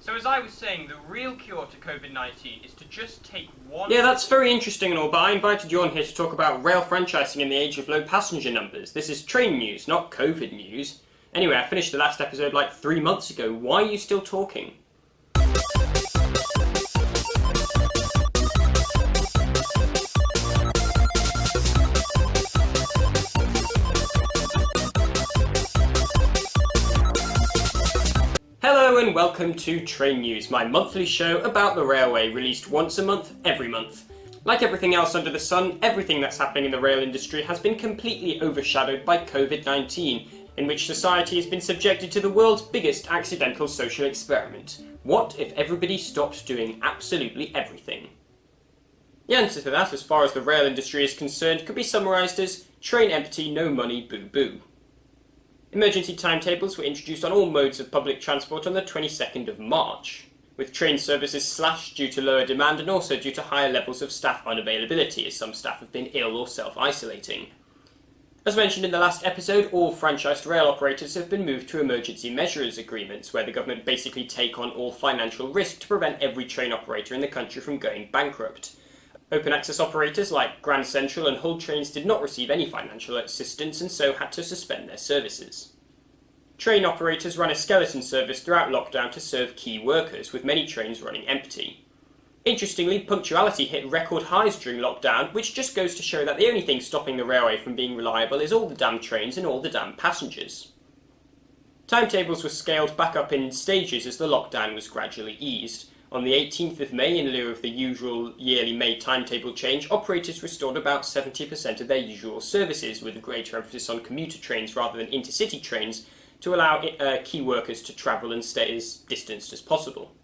So as I was saying, the real cure to COVID-19 is to just take one... Yeah, that's very interesting and all, but I invited you on here to talk about rail franchising in the age of low passenger numbers. This is train news, not COVID news. Anyway, I finished the last episode like 3 months ago. Why are you still talking? Hello and welcome to Train News, my monthly show about the railway, released once a month, every month. Like everything else under the sun, everything that's happening in the rail industry has been completely overshadowed by COVID-19, in which society has been subjected to the world's biggest accidental social experiment. What if everybody stopped doing absolutely everything? The answer to that, as far as the rail industry is concerned, could be summarised as train empty, no money, boo boo. Emergency timetables were introduced on all modes of public transport on the 22nd of March, with train services slashed due to lower demand and also due to higher levels of staff unavailability, as some staff have been ill or self-isolating. As mentioned in the last episode, all franchised rail operators have been moved to emergency measures agreements, where the government basically take on all financial risk to prevent every train operator in the country from going bankrupt. Open access operators like Grand Central and Hull Trains did not receive any financial assistance and so had to suspend their services. Train operators ran a skeleton service throughout lockdown to serve key workers, with many trains running empty. Interestingly, punctuality hit record highs during lockdown, which just goes to show that the only thing stopping the railway from being reliable is all the damn trains and all the damn passengers. Timetables were scaled back up in stages as the lockdown was gradually eased. On the 18th of May, in lieu of the usual yearly May timetable change, operators restored about 70% of their usual services, with a greater emphasis on commuter trains rather than intercity trains, to allow key workers to travel and stay as distanced as possible.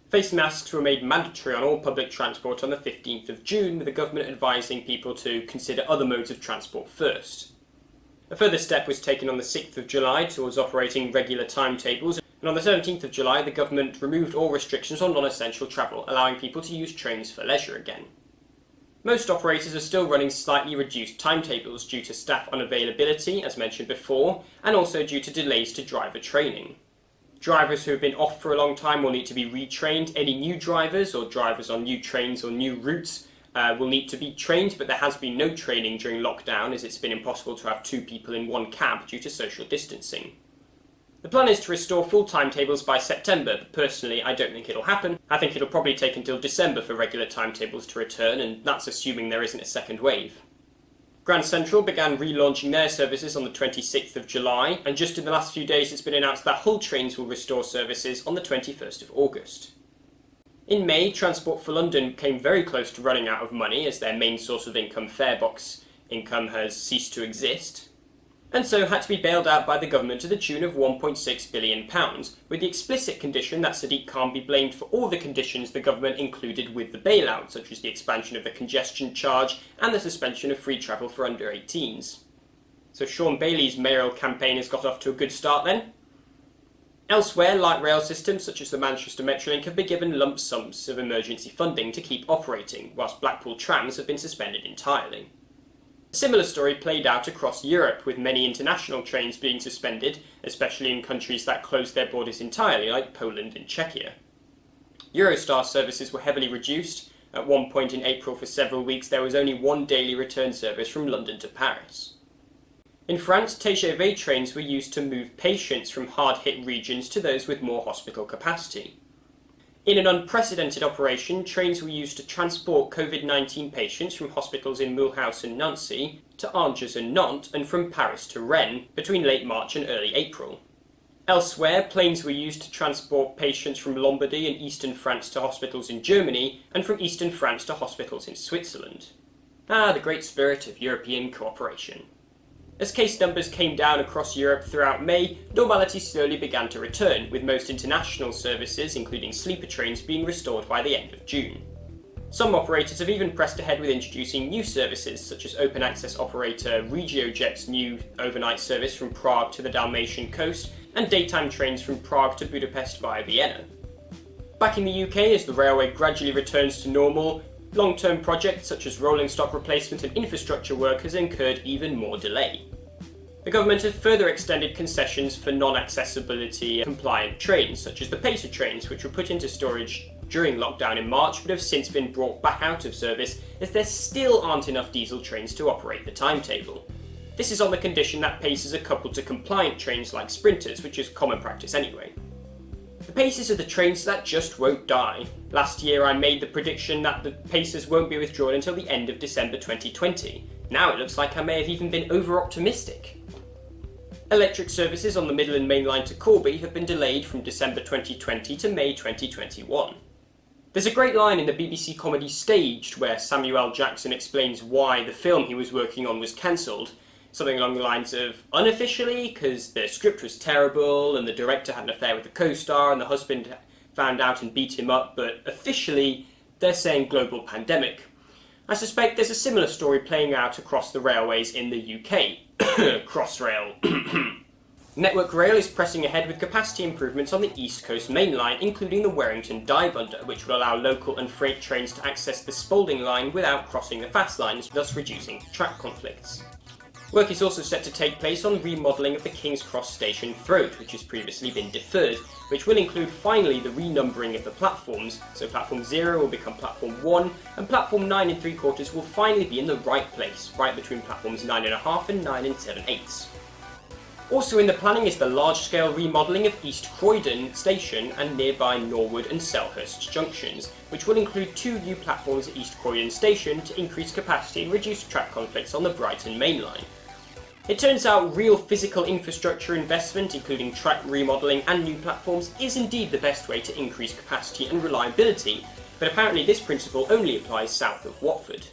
Face masks were made mandatory on all public transport on the 15th of June, with the government advising people to consider other modes of transport first. A further step was taken on the 6th of July towards operating regular timetables, and on the 17th of July the government removed all restrictions on non-essential travel, allowing people to use trains for leisure again. Most operators are still running slightly reduced timetables due to staff unavailability, as mentioned before, and also due to delays to driver training. Drivers who have been off for a long time will need to be retrained. Any new drivers or drivers on new trains or new routes will need to be trained, but there has been no training during lockdown, as it's been impossible to have 2 people in one cab due to social distancing. The plan is to restore full timetables by September, but personally I don't think it'll happen. I think it'll probably take until December for regular timetables to return, and that's assuming there isn't a second wave. Grand Central began relaunching their services on the 26th of July, and just in the last few days it's been announced that Hull Trains will restore services on the 21st of August. In May, Transport for London came very close to running out of money, as their main source of income, farebox income, has ceased to exist, and so had to be bailed out by the government to the tune of £1.6 billion, with the explicit condition that Sadiq Khan be blamed for all the conditions the government included with the bailout, such as the expansion of the congestion charge and the suspension of free travel for under 18s. So Sean Bailey's mayoral campaign has got off to a good start then. Elsewhere, light rail systems such as the Manchester Metrolink have been given lump sums of emergency funding to keep operating, whilst Blackpool trams have been suspended entirely. A similar story played out across Europe, with many international trains being suspended, especially in countries that closed their borders entirely, like Poland and Czechia. Eurostar services were heavily reduced. At one point in April, for several weeks, there was only one daily return service from London to Paris. In France, TGV trains were used to move patients from hard-hit regions to those with more hospital capacity. In an unprecedented operation, trains were used to transport COVID-19 patients from hospitals in Mulhouse and Nancy to Angers and Nantes, and from Paris to Rennes between late March and early April. Elsewhere, planes were used to transport patients from Lombardy and eastern France to hospitals in Germany, and from eastern France to hospitals in Switzerland. Ah, the great spirit of European cooperation. As case numbers came down across Europe throughout May, normality slowly began to return, with most international services, including sleeper trains, being restored by the end of June. Some operators have even pressed ahead with introducing new services, such as open access operator RegioJet's new overnight service from Prague to the Dalmatian coast, and daytime trains from Prague to Budapest via Vienna. Back in the UK, as the railway gradually returns to normal, long-term projects such as rolling stock replacement and infrastructure work has incurred even more delay. The The government has further extended concessions for non-accessibility compliant trains, such as the Pacer trains, which were put into storage during lockdown in March but have since been brought back out of service as there still aren't enough diesel trains to operate the timetable. This is on the condition that Pacers are coupled to compliant trains like Sprinters, which is common practice anyway. The Pacers are the trains that just won't die. Last year I made the prediction that the Pacers won't be withdrawn until the end of December 2020. Now it looks like I may have even been over-optimistic. Electric services on the Midland Mainline to Corby have been delayed from December 2020 to May 2021. There's a great line in the BBC comedy Staged where Samuel L. Jackson explains why the film he was working on was cancelled. Something along the lines of, unofficially, because the script was terrible and the director had an affair with the co-star and the husband found out and beat him up, but officially they're saying global pandemic. I suspect there's a similar story playing out across the railways in the UK. Crossrail. Network Rail is pressing ahead with capacity improvements on the East Coast Mainline, including the Warrington Dive Under, which will allow local and freight trains to access the Spalding line without crossing the fast lines, thus reducing track conflicts. Work is also set to take place on remodelling of the King's Cross Station Throat, which has previously been deferred, which will include finally the renumbering of the platforms, so Platform 0 will become Platform 1, and Platform 9 3/4 will finally be in the right place, right between Platforms 9 1/2 and 9 7/8. Also in the planning is the large-scale remodelling of East Croydon Station and nearby Norwood and Selhurst junctions, which will include 2 new platforms at East Croydon Station to increase capacity and reduce track conflicts on the Brighton Main Line. It turns out real physical infrastructure investment, including track remodelling and new platforms, is indeed the best way to increase capacity and reliability, but apparently this principle only applies south of Watford.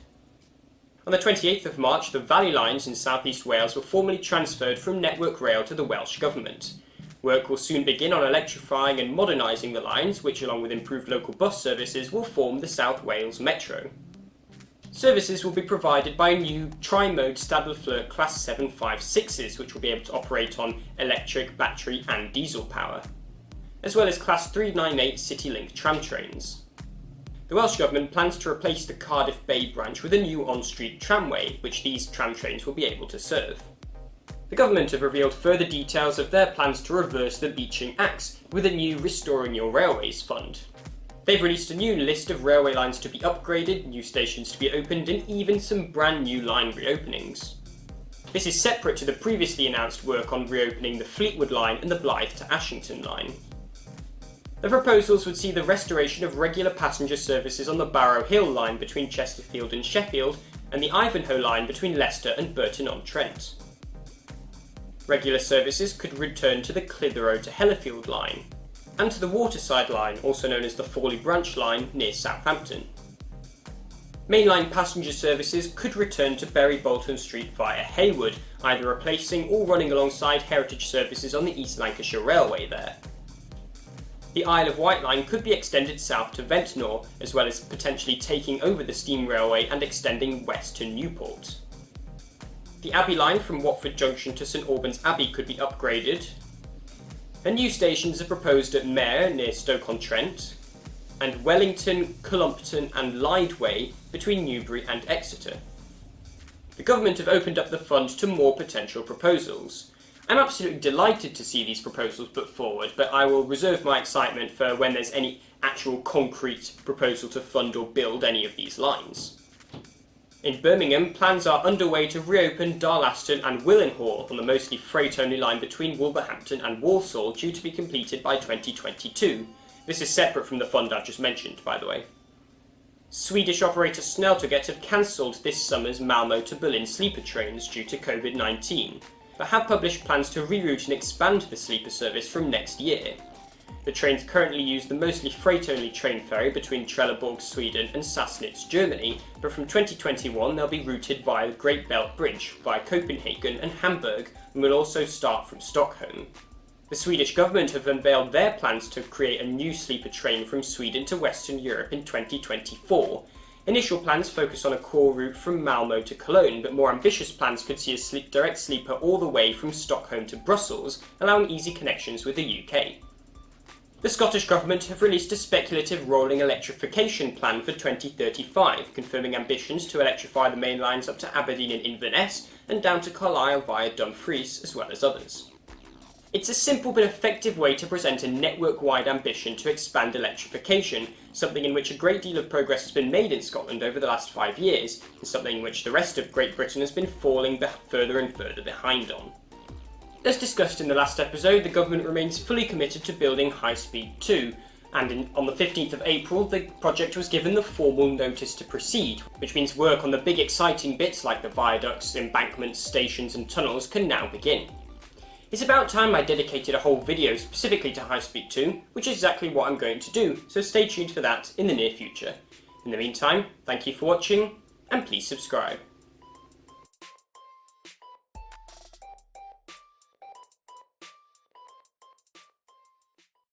On the 28th of March, the Valley Lines in South East Wales were formally transferred from Network Rail to the Welsh Government. Work will soon begin on electrifying and modernising the lines, which along with improved local bus services will form the South Wales Metro. Services will be provided by new tri-mode TflL Class 756s, which will be able to operate on electric, battery and diesel power, as well as Class 398 CityLink tram trains. The Welsh Government plans to replace the Cardiff Bay branch with a new on-street tramway, which these tram trains will be able to serve. The government have revealed further details of their plans to reverse the Beeching axe with a new Restoring Your Railways fund. They've released a new list of railway lines to be upgraded, new stations to be opened, and even some brand new line reopenings. This is separate to the previously announced work on reopening the Fleetwood line and the Blythe to Ashington line. The proposals would see the restoration of regular passenger services on the Barrow Hill line between Chesterfield and Sheffield, and the Ivanhoe line between Leicester and Burton-on-Trent. Regular services could return to the Clitheroe to Hellifield line, and to the Waterside line, also known as the Fawley Branch line, near Southampton. Mainline passenger services could return to Bury Bolton Street via Haywood, either replacing or running alongside heritage services on the East Lancashire Railway there. The Isle of Wight line could be extended south to Ventnor, as well as potentially taking over the steam railway and extending west to Newport. The Abbey line from Watford Junction to St Albans Abbey could be upgraded, and new stations are proposed at Mare near Stoke-on-Trent, and Wellington, Cullompton and Lydway between Newbury and Exeter. The government have opened up the fund to more potential proposals. I'm absolutely delighted to see these proposals put forward, but I will reserve my excitement for when there's any actual concrete proposal to fund or build any of these lines. In Birmingham, plans are underway to reopen Darlaston and Willenhall on the mostly freight-only line between Wolverhampton and Walsall, due to be completed by 2022. This is separate from the fund I've just mentioned, by the way. Swedish operator Snälltåget have cancelled this summer's Malmö to Berlin sleeper trains due to COVID-19. But have published plans to reroute and expand the sleeper service from next year. The trains currently use the mostly freight-only train ferry between Trelleborg, Sweden and Sassnitz, Germany, but from 2021 they'll be routed via the Great Belt Bridge via Copenhagen and Hamburg, and will also start from Stockholm. The Swedish government have unveiled their plans to create a new sleeper train from Sweden to Western Europe in 2024. Initial plans focus on a core route from Malmö to Cologne, but more ambitious plans could see a direct sleeper all the way from Stockholm to Brussels, allowing easy connections with the UK. The Scottish Government have released a speculative rolling electrification plan for 2035, confirming ambitions to electrify the main lines up to Aberdeen and Inverness, and down to Carlisle via Dumfries, as well as others. It's a simple but effective way to present a network-wide ambition to expand electrification, something in which a great deal of progress has been made in Scotland over the last 5 years, and something in which the rest of Great Britain has been falling further and further behind on. As discussed in the last episode, the government remains fully committed to building High Speed 2, and on the 15th of April the project was given the formal notice to proceed, which means work on the big exciting bits like the viaducts, embankments, stations and tunnels can now begin. It's about time I dedicated a whole video specifically to High Speed 2, which is exactly what I'm going to do, so stay tuned for that in the near future. In the meantime, thank you for watching, and please subscribe.